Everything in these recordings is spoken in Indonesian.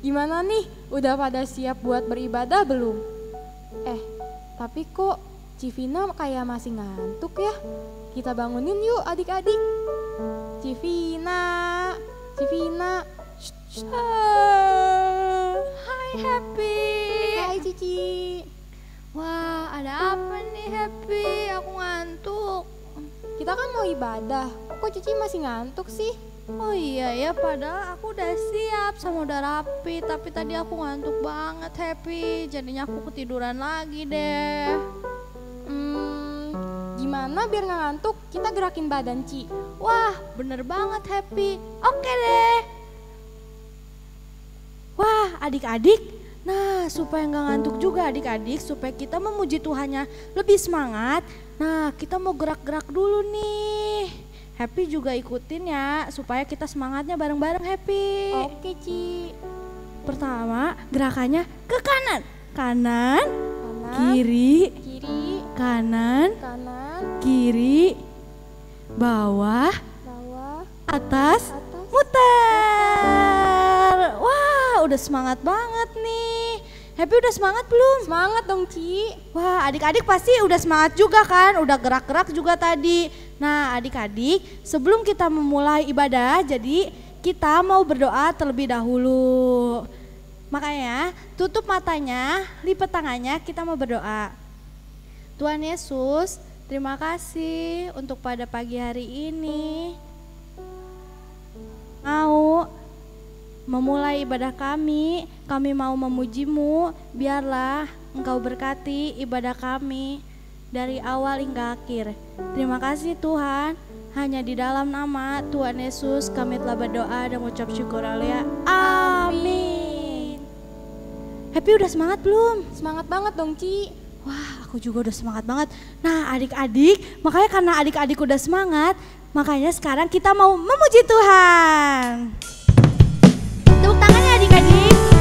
Gimana nih? Udah pada siap buat beribadah belum? Tapi kok Civina kayak masih ngantuk ya? Kita bangunin yuk adik-adik. Civina, Civina. Hai Happy. Hai Cici. Wah, ada apa nih Happy? Aku ngantuk. Kita kan mau ibadah. Kok Cici masih ngantuk sih? Oh iya ya, padahal aku udah siap sama udah rapi, tapi tadi aku ngantuk banget Happy. Jadinya aku ketiduran lagi deh. Gimana biar gak ngantuk? Kita gerakin badan Ci. Wah, bener banget Happy. Oke deh. Wah, adik-adik. Nah, supaya gak ngantuk juga adik-adik, supaya kita memuji Tuhannya lebih semangat. Nah, kita mau gerak-gerak dulu nih. Happy juga ikutin ya, supaya kita semangatnya bareng-bareng Happy. Oke Ci. Pertama, gerakannya ke kanan. Kanan, Kanan, kiri, kiri, kanan, kanan, kiri, bawah, bawah, atas, atas. muter. Wah, udah semangat banget nih. Happy udah semangat belum? Semangat dong Ci. Wah, adik-adik pasti udah semangat juga kan? Udah gerak-gerak juga tadi. Nah, adik-adik, sebelum kita memulai ibadah, jadi kita mau berdoa terlebih dahulu. Makanya, tutup matanya, lipat tangannya, kita mau berdoa. Tuhan Yesus, terima kasih untuk pada pagi hari ini. Mau memulai ibadah kami mau memuji-Mu, biarlah Engkau berkati ibadah kami dari awal hingga akhir. Terima kasih Tuhan, hanya di dalam nama Tuhan Yesus kami telah berdoa dan mengucap syukur haleluya. Amin. Happy udah semangat belum? Semangat banget dong Ci. Wah, aku juga udah semangat banget. Nah adik-adik, makanya karena adik-adik udah semangat, makanya sekarang kita mau memuji Tuhan. Tepuk tangannya adik-adik. Hari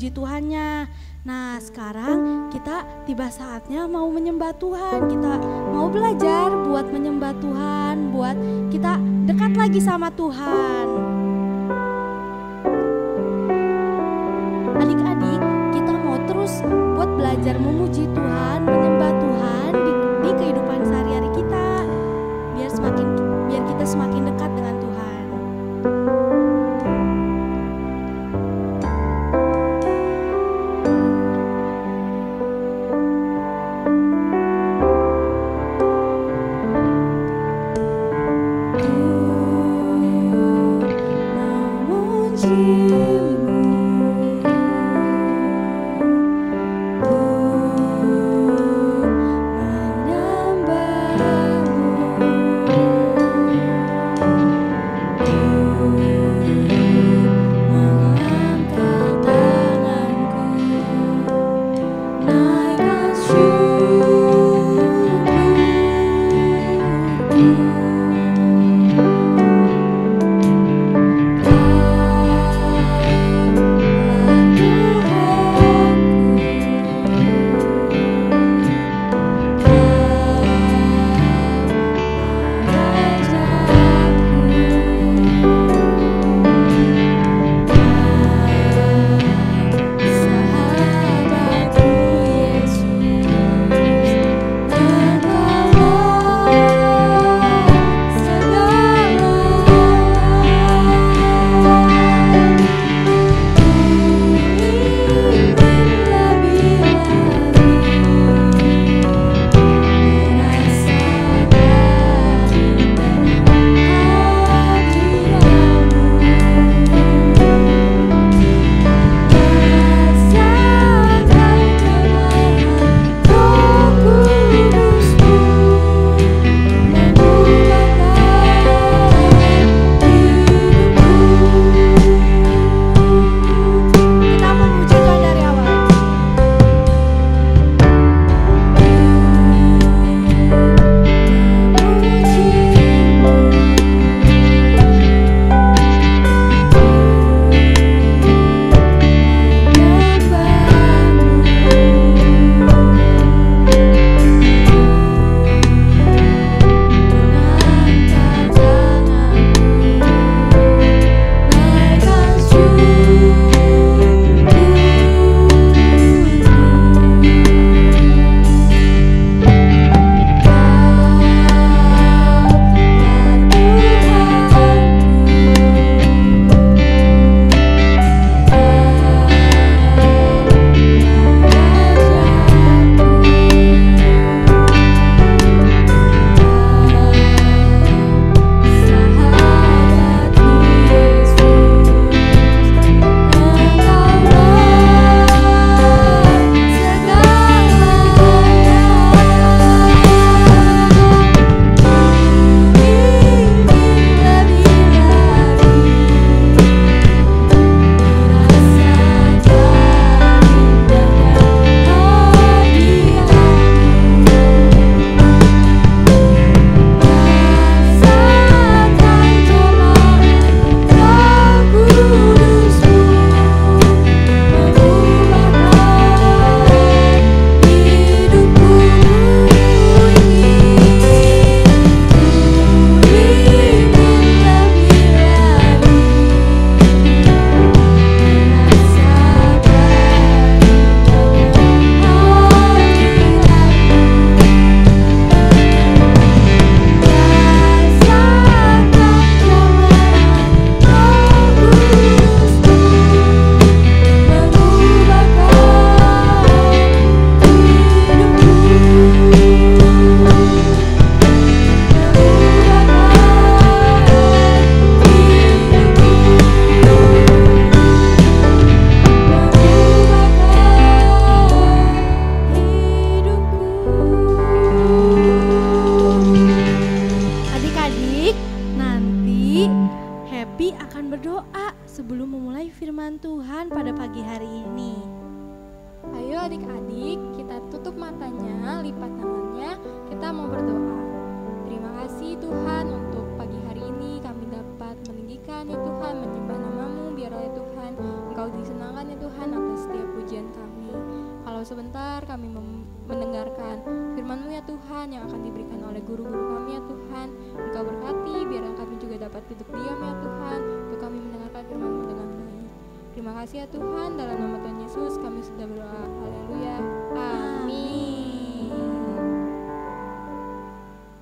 memuji Tuhannya. Nah sekarang kita tiba saatnya mau menyembah Tuhan. Kita mau belajar buat menyembah Tuhan, buat kita dekat lagi sama Tuhan. Adik-adik, kita mau terus buat belajar memuji Tuhan, menyembah Tuhan di kehidupan sehari-hari kita, biar kita semakin dekat dengan Tuhan. firman Tuhan pada pagi hari ini. Ayo adik-adik, kita tutup matanya, lipat tangannya, kita mau berdoa. Terima kasih Tuhan untuk pagi hari ini kami dapat meninggikan ya Tuhan, menyembah namamu, biarlah ya Tuhan Engkau disenangkan ya Tuhan atas setiap akan diberikan oleh guru-guru kami ya Tuhan. Engkau berkati biar kami juga dapat duduk diam ya Tuhan, untuk kami mendengarkan firman-Mu dengan baik. Terima kasih ya Tuhan, dalam nama Tuhan Yesus kami sudah berdoa. Haleluya. Amin.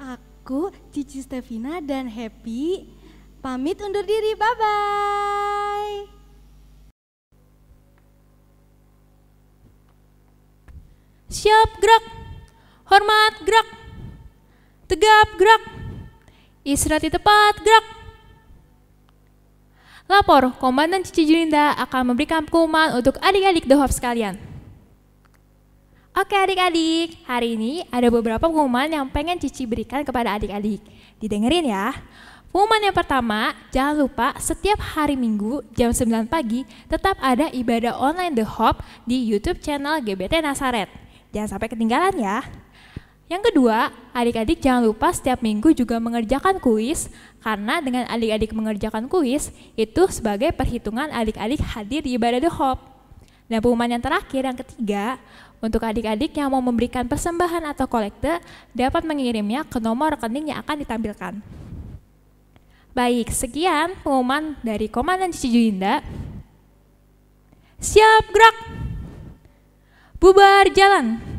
Aku, Cici Stevina dan Happy pamit undur diri. Bye-bye. Siap gerak, hormat gerak, tegap gerak, istirahat di tempat gerak. Lapor, Komandan Cici Julinda akan memberikan pengumuman untuk adik-adik The Hope sekalian. Oke adik-adik, hari ini ada beberapa pengumuman yang pengen Cici berikan kepada adik-adik. Didengerin ya. Pengumuman yang pertama, jangan lupa setiap hari Minggu jam 9 pagi tetap ada ibadah online The Hope di YouTube channel GBT Nasaret. Jangan sampai ketinggalan ya. Yang kedua, adik-adik jangan lupa setiap minggu juga mengerjakan kuis, karena dengan adik-adik mengerjakan kuis, itu sebagai perhitungan adik-adik hadir di ibadah The Hope. Dan pengumuman yang terakhir, yang ketiga, untuk adik-adik yang mau memberikan persembahan atau kolekte, dapat mengirimnya ke nomor rekening yang akan ditampilkan. Baik, sekian pengumuman dari Komandan Cici Julinda. Siap gerak, bubar jalan.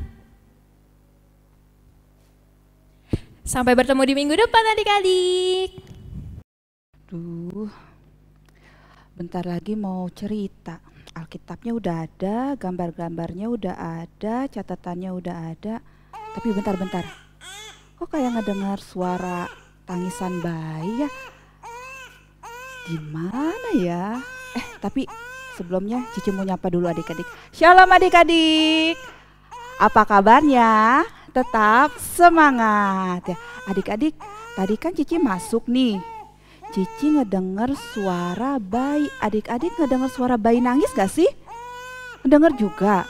Sampai bertemu di minggu depan adik-adik. Duh, bentar lagi mau cerita. Alkitabnya udah ada, gambar-gambarnya udah ada, catatannya udah ada. Tapi bentar-bentar, kok kayak ngedengar suara tangisan bayi ya? Di mana ya? Tapi sebelumnya Cici mau nyapa dulu adik-adik. Shalom adik-adik. Apa kabarnya? Tetap semangat ya. Adik-adik, tadi kan Cici masuk nih. Cici ngedenger suara bayi. Adik-adik ngedenger suara bayi nangis gak sih? Ngedenger juga.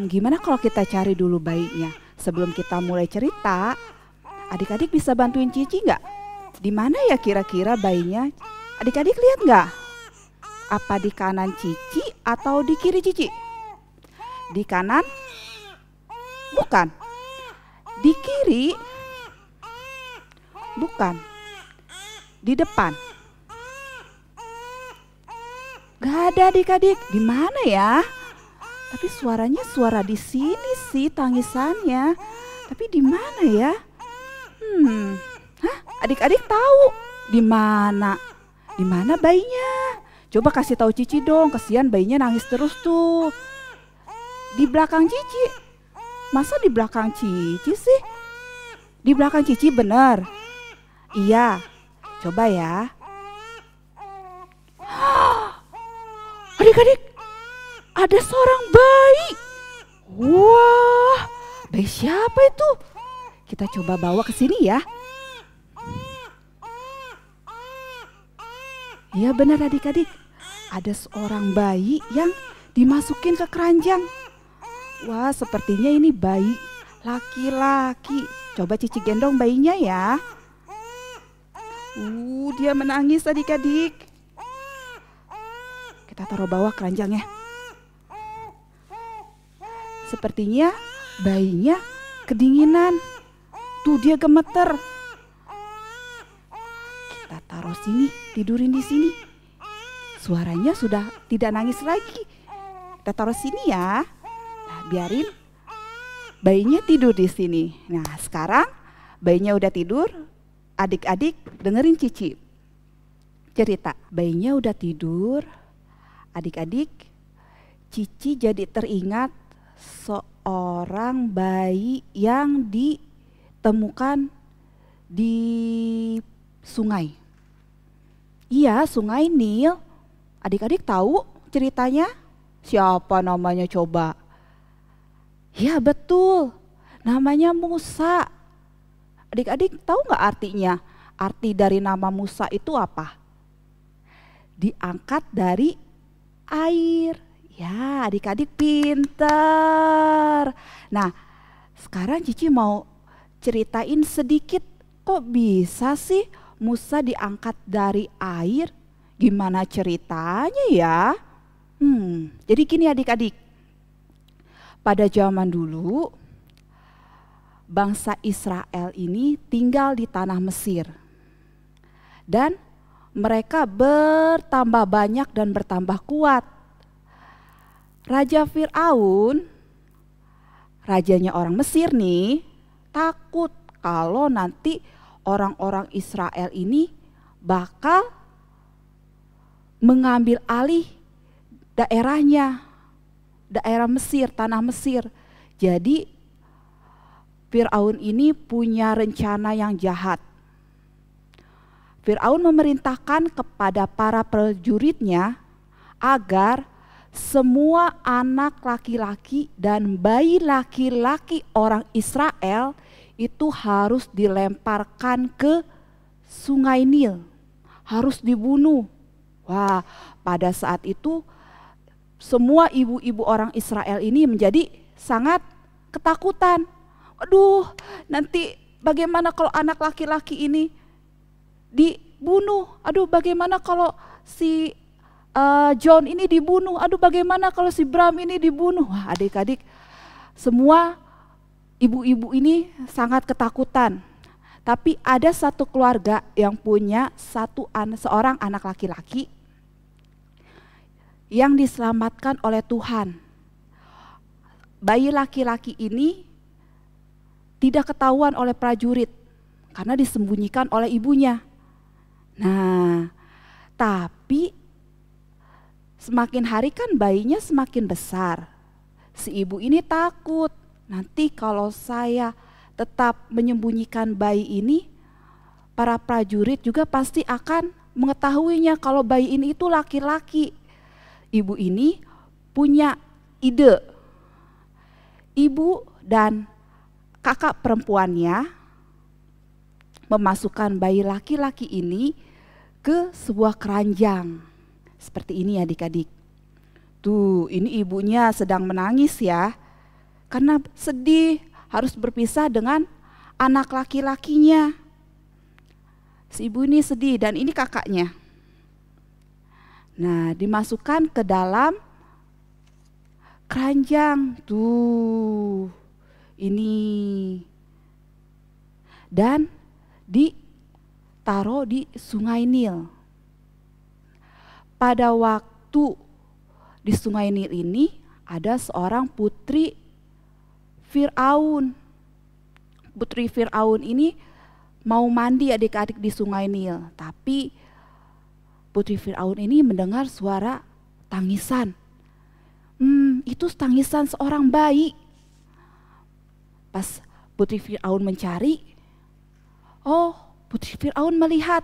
Gimana kalau kita cari dulu bayinya? Sebelum kita mulai cerita, adik-adik bisa bantuin Cici gak? Di mana ya kira-kira bayinya? Adik-adik lihat gak? Apa di kanan Cici atau di kiri Cici? Di kanan? Bukan. Di kiri? Bukan. Di depan? Gak ada adik-adik. Di mana ya? Tapi suaranya suara di sini sih tangisannya. Tapi di mana ya? Adik-adik tahu di mana? Di mana bayinya? Coba kasih tahu Cici dong. Kasihan bayinya nangis terus tuh. Di belakang Cici. Masa di belakang Cici sih? Di belakang Cici bener? Iya. Coba ya. Adik-adik, ada seorang bayi. Wah, bayi siapa itu? Kita coba bawa ke sini ya. Iya benar adik-adik. Ada seorang bayi yang dimasukin ke keranjang. Wah, sepertinya ini bayi laki-laki. Coba Cici gendong bayinya ya. Dia menangis adik-adik. Kita taruh bawah keranjangnya. Sepertinya bayinya kedinginan. Tuh dia gemeter. Kita taruh sini, tidurin di sini. Suaranya sudah tidak nangis lagi. Kita taruh sini ya. Nah, biarin bayinya tidur di sini. Nah, sekarang bayinya udah tidur. Adik-adik dengerin Cici cerita. Bayinya udah tidur. Adik-adik, Cici jadi teringat seorang bayi yang ditemukan di sungai. Iya, Sungai Nil. Adik-adik tahu ceritanya? Siapa namanya coba? Ya betul, namanya Musa. Adik-adik tahu nggak artinya? Arti dari nama Musa itu apa? Diangkat dari air. Ya, adik-adik pinter. Nah, sekarang Cici mau ceritain sedikit. Kok bisa sih Musa diangkat dari air? Gimana ceritanya ya? Jadi gini adik-adik. Pada zaman dulu, bangsa Israel ini tinggal di tanah Mesir. Dan mereka bertambah banyak dan bertambah kuat. Raja Fir'aun, rajanya orang Mesir nih, takut kalau nanti orang-orang Israel ini bakal mengambil alih daerahnya, daerah Mesir, tanah Mesir. Jadi Fir'aun ini punya rencana yang jahat. Fir'aun memerintahkan kepada para prajuritnya agar semua anak laki-laki dan bayi laki-laki orang Israel itu harus dilemparkan ke Sungai Nil, harus dibunuh. Wah, pada saat itu semua ibu-ibu orang Israel ini menjadi sangat ketakutan. Aduh, nanti bagaimana kalau anak laki-laki ini dibunuh? Aduh, bagaimana kalau si John ini dibunuh? Aduh, bagaimana kalau si Bram ini dibunuh? Wah, adik-adik, semua ibu-ibu ini sangat ketakutan. Tapi ada satu keluarga yang punya seorang anak laki-laki yang diselamatkan oleh Tuhan. Bayi laki-laki ini tidak ketahuan oleh prajurit karena disembunyikan oleh ibunya. Nah, tapi semakin hari kan bayinya semakin besar. Si ibu ini takut, nanti kalau saya tetap menyembunyikan bayi ini, para prajurit juga pasti akan mengetahuinya kalau bayi ini itu laki-laki. Ibu ini punya ide. Ibu dan kakak perempuannya memasukkan bayi laki-laki ini ke sebuah keranjang. Seperti ini adik-adik. Tuh, ini ibunya sedang menangis ya. Karena sedih harus berpisah dengan anak laki-lakinya. Si ibu ini sedih dan ini kakaknya. Nah, dimasukkan ke dalam keranjang. Tuh, ini. Dan ditaruh di Sungai Nil. Pada waktu di Sungai Nil ini ada seorang putri Fir'aun. Putri Fir'aun ini mau mandi adik-adik di Sungai Nil. Tapi putri Fir'aun ini mendengar suara tangisan. Itu tangisan seorang bayi. Pas putri Fir'aun mencari, putri Fir'aun melihat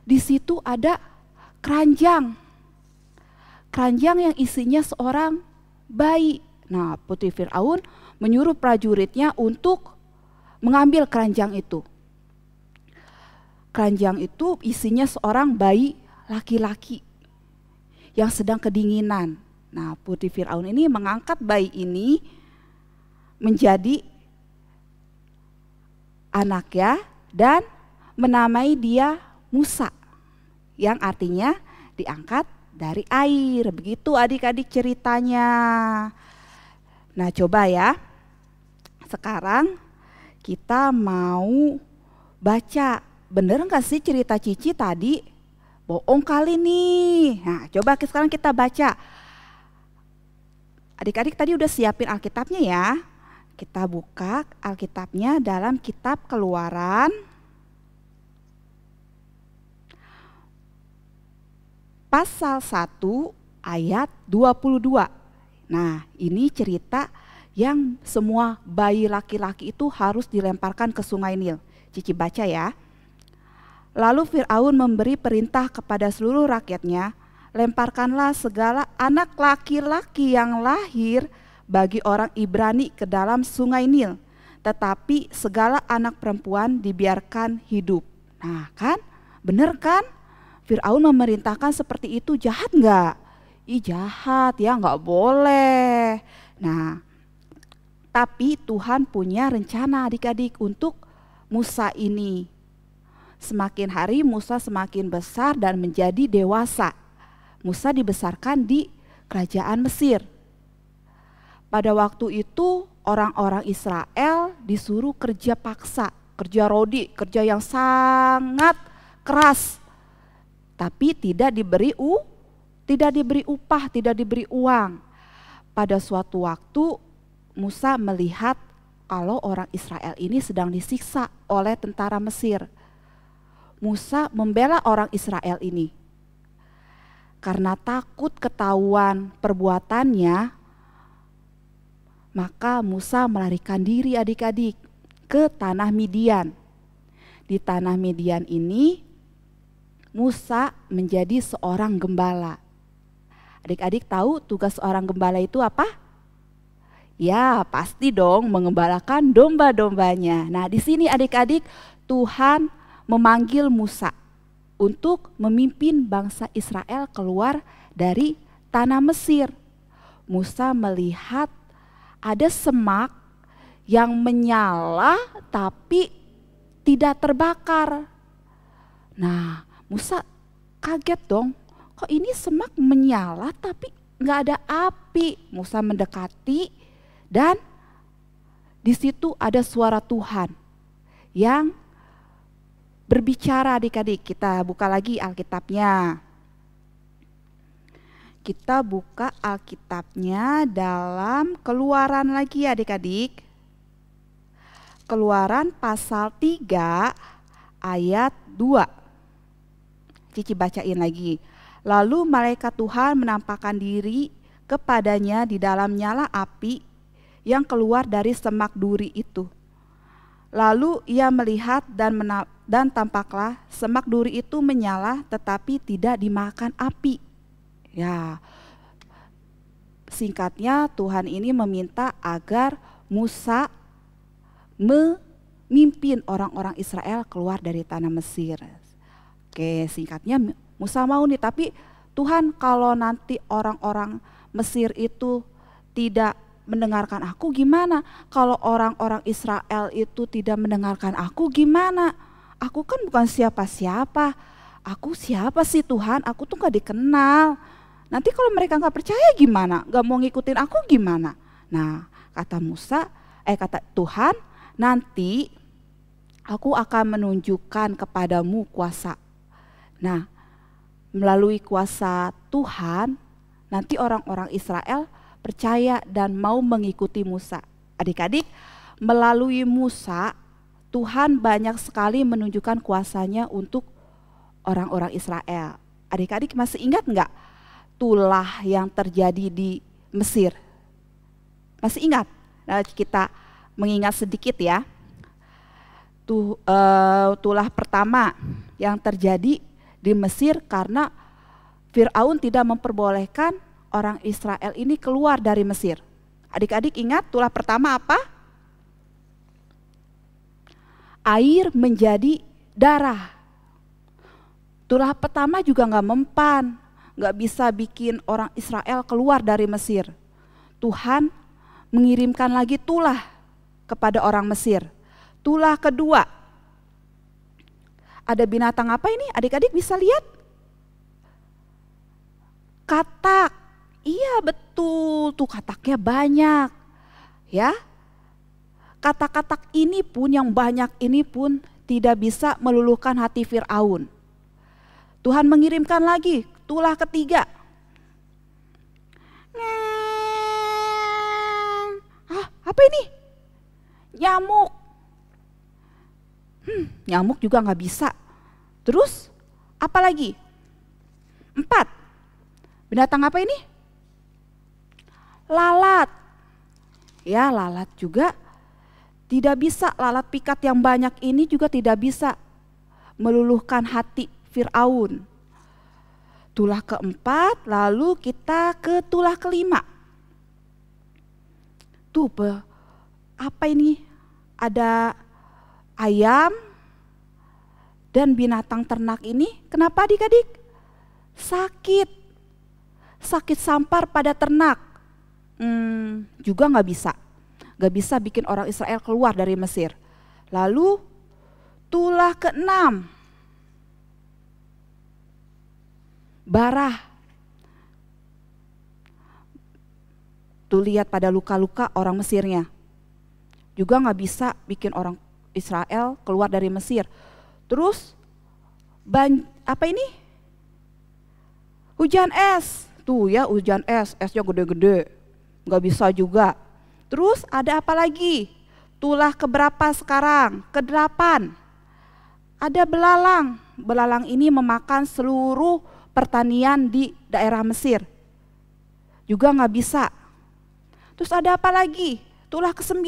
di situ ada keranjang. Keranjang yang isinya seorang bayi. Nah, putri Fir'aun menyuruh prajuritnya untuk mengambil keranjang itu. Keranjang itu isinya seorang bayi laki-laki yang sedang kedinginan. Nah, putri Fir'aun ini mengangkat bayi ini menjadi anaknya dan menamai dia Musa, yang artinya diangkat dari air. Begitu adik-adik ceritanya. Nah, coba ya. Sekarang kita mau baca. Bener gak sih cerita Cici tadi? Bohong kali nih. Nah, coba sekarang kita baca. Adik-adik tadi udah siapin Alkitabnya ya. Kita buka Alkitabnya dalam kitab Keluaran pasal 1 ayat 22. Nah, ini cerita yang semua bayi laki-laki itu harus dilemparkan ke Sungai Nil. Cici baca ya. Lalu Fir'aun memberi perintah kepada seluruh rakyatnya, lemparkanlah segala anak laki-laki yang lahir bagi orang Ibrani ke dalam Sungai Nil, tetapi segala anak perempuan dibiarkan hidup. Nah kan, bener kan? Fir'aun memerintahkan seperti itu, jahat nggak? Ih, jahat ya, nggak boleh. Nah, tapi Tuhan punya rencana adik-adik untuk Musa ini. Semakin hari Musa semakin besar dan menjadi dewasa. Musa dibesarkan di kerajaan Mesir. Pada waktu itu orang-orang Israel disuruh kerja paksa, kerja rodi, kerja yang sangat keras. Tapi tidak diberi upah, tidak diberi uang. Pada suatu waktu Musa melihat kalau orang Israel ini sedang disiksa oleh tentara Mesir. Musa membela orang Israel ini. Karena takut ketahuan perbuatannya, maka Musa melarikan diri adik-adik ke tanah Midian. Di tanah Midian ini Musa menjadi seorang gembala. Adik-adik tahu tugas seorang gembala itu apa? Ya, pasti dong mengembalakan domba-dombanya. Nah, di sini adik-adik Tuhan memanggil Musa untuk memimpin bangsa Israel keluar dari tanah Mesir. Musa melihat ada semak yang menyala tapi tidak terbakar. Nah, Musa kaget dong, kok ini semak menyala tapi nggak ada api. Musa mendekati dan di situ ada suara Tuhan yang berbicara adik-adik. Kita buka lagi Alkitabnya. Kita buka Alkitabnya dalam Keluaran lagi adik-adik. Keluaran pasal 3 ayat 2. Cici bacain lagi. Lalu malaikat Tuhan menampakkan diri kepadanya di dalam nyala api yang keluar dari semak duri itu. Lalu ia melihat dan tampaklah semak duri itu menyala tetapi tidak dimakan api. Ya, singkatnya Tuhan ini meminta agar Musa memimpin orang-orang Israel keluar dari tanah Mesir. Oke, singkatnya Musa mau nih, tapi Tuhan kalau nanti orang-orang Mesir itu tidak mendengarkan aku gimana? Kalau orang-orang Israel itu tidak mendengarkan aku gimana? Aku kan bukan siapa-siapa. Aku siapa sih Tuhan? Aku tuh gak dikenal. Nanti kalau mereka gak percaya gimana? Gak mau ngikutin aku gimana? Nah, kata Tuhan, nanti aku akan menunjukkan kepadamu kuasa. Nah, melalui kuasa Tuhan, nanti orang-orang Israel percaya dan mau mengikuti Musa. Adik-adik, melalui Musa, Tuhan banyak sekali menunjukkan kuasanya untuk orang-orang Israel. Adik-adik masih ingat enggak tulah yang terjadi di Mesir? Masih ingat? Nah, kita mengingat sedikit ya. Tulah pertama yang terjadi di Mesir karena Firaun tidak memperbolehkan orang Israel ini keluar dari Mesir. Adik-adik ingat tulah pertama apa? Air menjadi darah. Tulah pertama juga gak mempan, gak bisa bikin orang Israel keluar dari Mesir. Tuhan mengirimkan lagi tulah kepada orang Mesir. Tulah kedua, ada binatang apa ini? Adik-adik bisa lihat? Katak. Iya betul, tuh kataknya banyak. Ya. Katak-katak ini pun yang banyak ini pun tidak bisa meluluhkan hati Firaun. Tuhan mengirimkan lagi tulah ketiga. Apa ini? Nyamuk. Nyamuk juga nggak bisa. Terus apa lagi? 4. Binatang apa ini? Lalat. Ya, lalat juga tidak bisa. Lalat pikat yang banyak ini juga tidak bisa meluluhkan hati Firaun. Tulah keempat, lalu kita ke tulah kelima. Tuh, apa ini? Ada ayam dan binatang ternak ini. Kenapa adik-adik? Sakit sampar pada ternak. Juga gak bisa bikin orang Israel keluar dari Mesir. Lalu tulah ke-6, barah. Tuh lihat pada luka-luka orang Mesirnya. juga nggak bisa bikin orang Israel keluar dari Mesir. Terus hujan es, tuh ya hujan esnya gede-gede, nggak bisa juga. Terus ada apa lagi? Tulah keberapa sekarang? Ke-8. Ada belalang. Belalang ini memakan seluruh pertanian di daerah Mesir. Juga nggak bisa. Terus ada apa lagi? Tulah ke-9.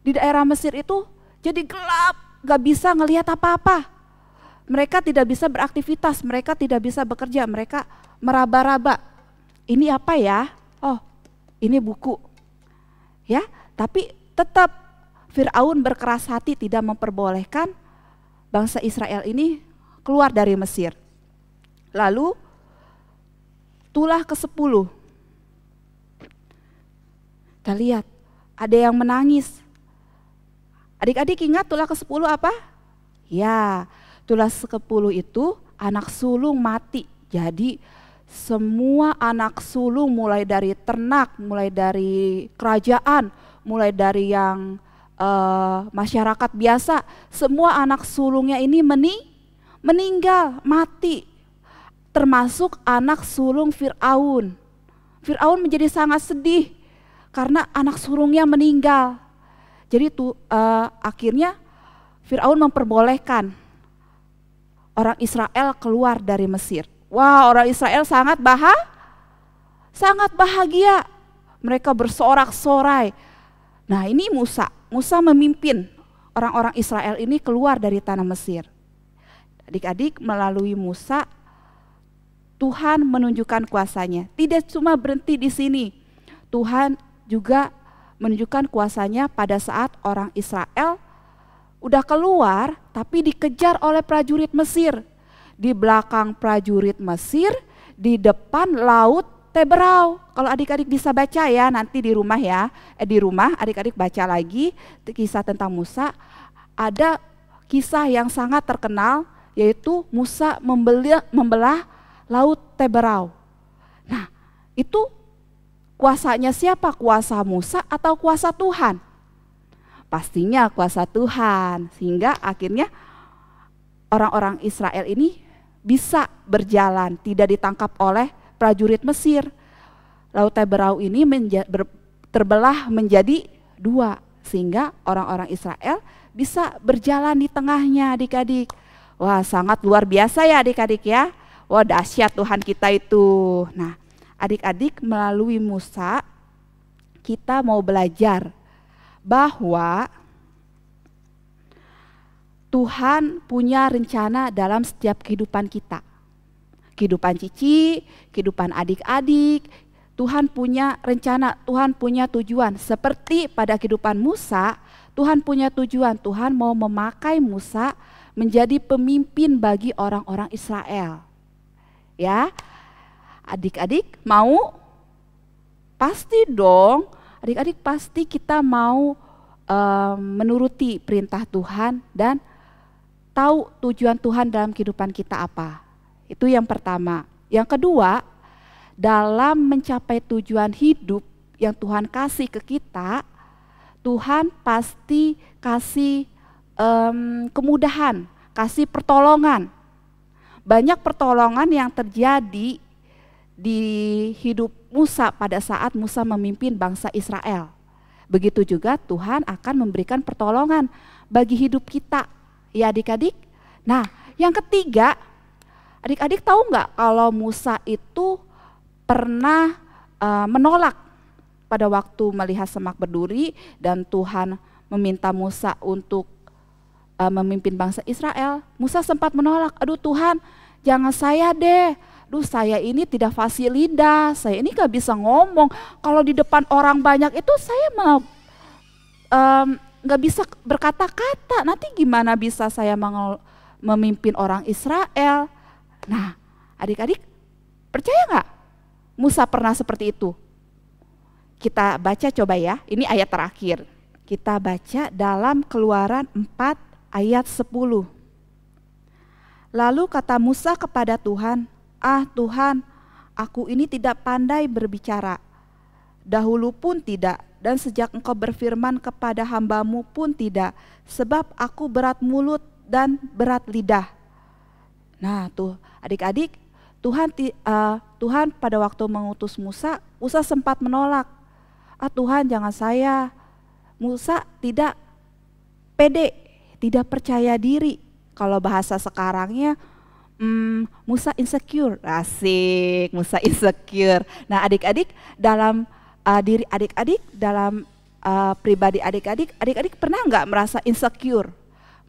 Di daerah Mesir itu jadi gelap, nggak bisa ngelihat apa-apa. Mereka tidak bisa beraktivitas, mereka tidak bisa bekerja, mereka meraba-raba. Ini apa ya? Oh, ini buku. Ya, tapi tetap Firaun berkeras hati tidak memperbolehkan bangsa Israel ini keluar dari Mesir. Lalu tulah ke-10. Kita lihat ada yang menangis. Adik-adik ingat tulah ke-10 apa? Ya, tulah ke-10 itu anak sulung mati. Jadi semua anak sulung mulai dari ternak, mulai dari kerajaan, mulai dari yang masyarakat biasa, semua anak sulungnya ini meninggal, mati. Termasuk anak sulung Firaun. Firaun menjadi sangat sedih karena anak sulungnya meninggal. Jadi akhirnya Firaun memperbolehkan orang Israel keluar dari Mesir. Wah, orang Israel sangat bahagia. Mereka bersorak-sorai. Nah, ini Musa memimpin orang-orang Israel ini keluar dari tanah Mesir. Adik-adik, melalui Musa Tuhan menunjukkan kuasanya. Tidak cuma berhenti di sini. Tuhan juga menunjukkan kuasanya pada saat orang Israel udah keluar tapi dikejar oleh prajurit Mesir. Di belakang prajurit Mesir, di depan laut Teberau. Kalau adik-adik bisa baca ya nanti di rumah ya. Di rumah adik-adik baca lagi kisah tentang Musa. Ada kisah yang sangat terkenal yaitu Musa membelah laut Teberau. Nah, itu kuasanya siapa? Kuasa Musa atau kuasa Tuhan? Pastinya kuasa Tuhan. Sehingga akhirnya orang-orang Israel ini bisa berjalan, tidak ditangkap oleh prajurit Mesir. Laut Teberau ini terbelah menjadi 2 sehingga orang-orang Israel bisa berjalan di tengahnya, adik-adik. Wah, sangat luar biasa ya adik-adik ya. Wah, dahsyat Tuhan kita itu. Nah, adik-adik, melalui Musa kita mau belajar bahwa Tuhan punya rencana dalam setiap kehidupan kita. Kehidupan Cici, kehidupan adik-adik, Tuhan punya rencana, Tuhan punya tujuan. Seperti pada kehidupan Musa, Tuhan punya tujuan. Tuhan mau memakai Musa menjadi pemimpin bagi orang-orang Israel. Ya, adik-adik mau? Pasti dong, adik-adik pasti kita mau menuruti perintah Tuhan dan tahu tujuan Tuhan dalam kehidupan kita apa. Itu yang pertama. Yang kedua, dalam mencapai tujuan hidup yang Tuhan kasih ke kita, Tuhan pasti kasih kemudahan, kasih pertolongan. Banyak pertolongan yang terjadi di hidup Musa pada saat Musa memimpin bangsa Israel. Begitu juga Tuhan akan memberikan pertolongan bagi hidup kita, ya adik-adik. Nah, yang ketiga, adik-adik tahu nggak kalau Musa itu pernah menolak pada waktu melihat semak berduri dan Tuhan meminta Musa untuk memimpin bangsa Israel. Musa sempat menolak, aduh Tuhan jangan saya deh, aduh saya ini tidak fasih lidah, saya ini gak bisa ngomong, kalau di depan orang banyak itu saya gak bisa berkata-kata, nanti gimana bisa saya memimpin orang Israel. Nah adik-adik percaya gak Musa pernah seperti itu? Kita baca coba ya, ini ayat terakhir. Kita baca dalam Keluaran 4 ayat 10. Lalu kata Musa kepada Tuhan, ah Tuhan, aku ini tidak pandai berbicara dahulu pun tidak, dan sejak engkau berfirman kepada hambamu pun tidak, sebab aku berat mulut dan berat lidah. Nah tuh adik-adik, Tuhan pada waktu mengutus Musa sempat menolak. Tuhan jangan saya. Musa tidak pede, tidak percaya diri. Kalau bahasa sekarangnya Musa insecure. Asik, Musa insecure. Nah adik-adik, dalam diri adik-adik, dalam pribadi adik-adik pernah nggak merasa insecure,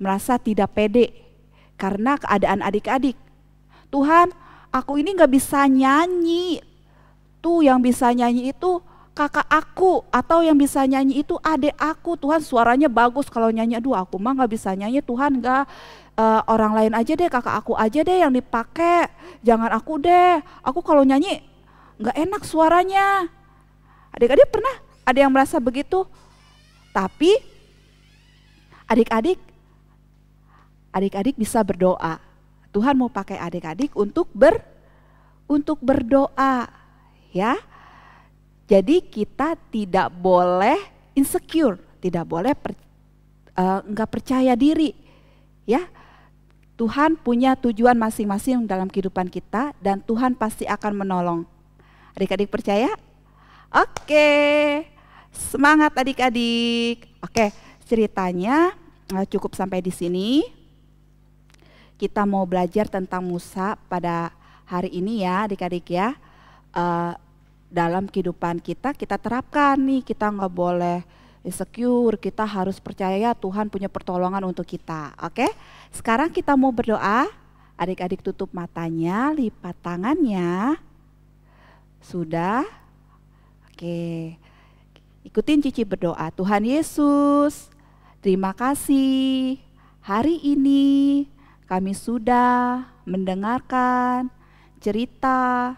merasa tidak pede karena keadaan adik-adik? Tuhan, aku ini nggak bisa nyanyi. Tuh yang bisa nyanyi itu kakak aku, atau yang bisa nyanyi itu adik aku. Tuhan suaranya bagus kalau nyanyi. Aduh aku mah nggak bisa nyanyi Tuhan, nggak. Orang lain aja deh, kakak aku aja deh yang dipakai, jangan aku deh, aku kalau nyanyi nggak enak suaranya. Adik-adik pernah ada yang merasa begitu? Tapi adik-adik bisa berdoa. Tuhan mau pakai adik-adik untuk berdoa, ya. Jadi kita tidak boleh insecure, tidak boleh nggak percaya diri, ya. Tuhan punya tujuan masing-masing dalam kehidupan kita, dan Tuhan pasti akan menolong. Adik-adik percaya? Oke, semangat adik-adik. Oke, ceritanya cukup sampai di sini. Kita mau belajar tentang Musa pada hari ini ya adik-adik ya. Dalam kehidupan kita terapkan nih, kita nggak boleh insecure, kita harus percaya Tuhan punya pertolongan untuk kita. Oke, sekarang kita mau berdoa. Adik-adik tutup matanya, lipat tangannya. Sudah? Oke, ikutin Cici berdoa. Tuhan Yesus, terima kasih hari ini kami sudah mendengarkan cerita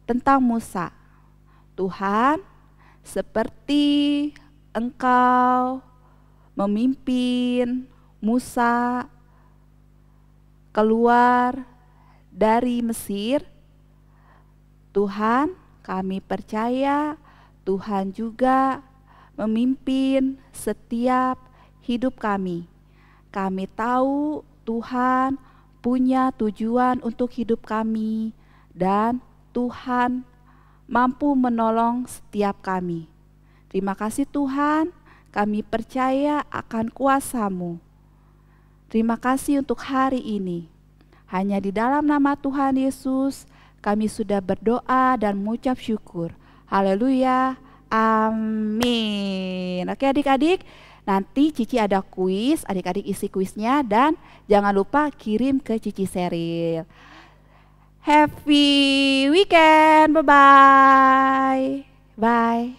tentang Musa. Tuhan, seperti Engkau memimpin Musa keluar dari Mesir, Tuhan, kami percaya Tuhan juga memimpin setiap hidup kami. Kami tahu Tuhan punya tujuan untuk hidup kami, dan Tuhan mampu menolong setiap kami. Terima kasih Tuhan, kami percaya akan kuasa-Mu. Terima kasih untuk hari ini. Hanya di dalam nama Tuhan Yesus kami sudah berdoa dan mengucap syukur. Haleluya, amin. Oke adik-adik, nanti Cici ada kuis, adik-adik isi kuisnya, dan jangan lupa kirim ke Cici Seril. Happy weekend, bye-bye. Bye.